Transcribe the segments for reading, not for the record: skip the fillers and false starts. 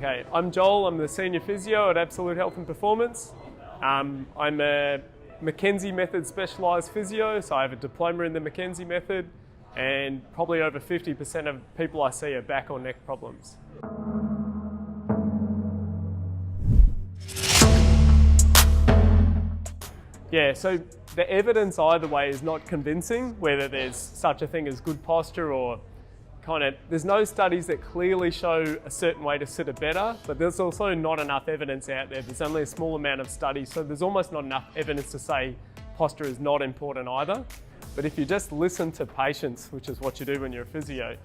Okay, I'm Joel, I'm the Senior Physio at Absolute Health and Performance. I'm a McKenzie method specialised physio, so I have a diploma in the McKenzie method, and probably over 50% of people I see are back or neck problems. Yeah, so the evidence either way is not convincing, whether there's such a thing as good posture or there's no studies that clearly show a certain way to sit it better, but there's also not enough evidence out there. There's only a small amount of studies, so there's almost not enough evidence to say posture is not important either. But if you just listen to patients, which is what you do when you're a physio,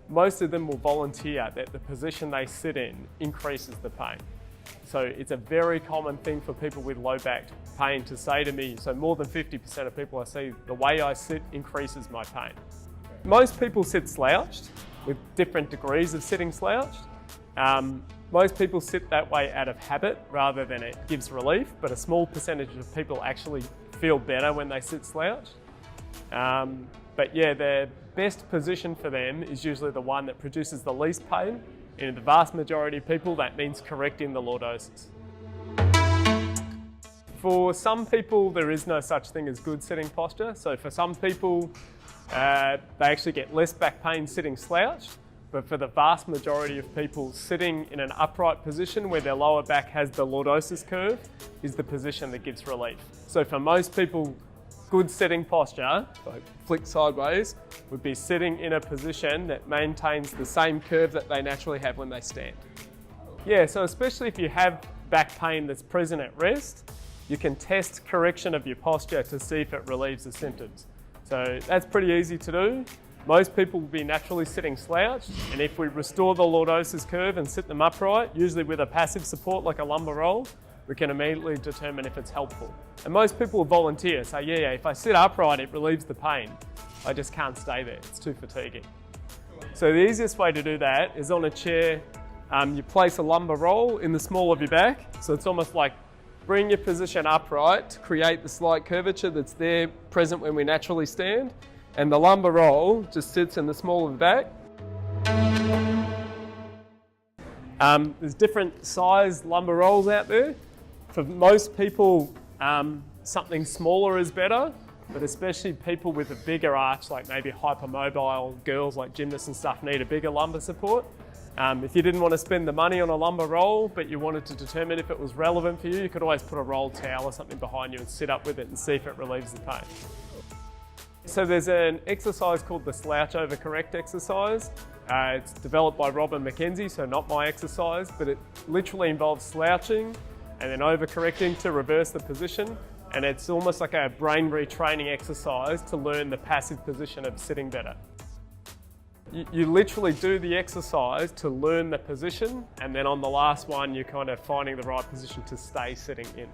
most of them will volunteer that the position they sit in increases the pain. So it's a very common thing for people with low back pain to say to me, so more than 50% of people I see, the way I sit increases my pain. Most people sit slouched with different degrees of sitting slouched. Most people sit that way out of habit rather than it gives relief, but a small percentage of people actually feel better when they sit slouched. But yeah, the best position for them is usually the one that produces the least pain. In the vast majority of people, that means correcting the lordosis. For some people, there is no such thing as good sitting posture. So for some people, they actually get less back pain sitting slouched. But for the vast majority of people, sitting in an upright position where their lower back has the lordosis curve is the position that gives relief. So for most people, good sitting posture, like flick sideways, would be sitting in a position that maintains the same curve that they naturally have when they stand. Yeah, so especially if you have back pain that's present at rest, you can test correction of your posture to see if it relieves the symptoms. So that's pretty easy to do. Most people will be naturally sitting slouched, and if we restore the lordosis curve and sit them upright, usually with a passive support like a lumbar roll, we can immediately determine if it's helpful. And most people will volunteer, say, yeah, if I sit upright, it relieves the pain. I just can't stay there, it's too fatiguing. So the easiest way to do that is on a chair. You place a lumbar roll in the small of your back, so it's almost like bring your position upright to create the slight curvature that's there present when we naturally stand, and the lumbar roll just sits in the small of the back. There's different size lumbar rolls out there. For most people, something smaller is better, but especially people with a bigger arch, like maybe hypermobile girls like gymnasts and stuff, need a bigger lumbar support. If you didn't want to spend the money on a lumbar roll, but you wanted to determine if it was relevant for you, you could always put a roll towel or something behind you and sit up with it and see if it relieves the pain. So there's an exercise called the slouch over correct exercise. It's developed by Robin McKenzie, so not my exercise, but it literally involves slouching and then overcorrecting to reverse the position. And it's almost like a brain retraining exercise to learn the passive position of sitting better. You literally do the exercise to learn the position, and then on the last one, you're kind of finding the right position to stay sitting in.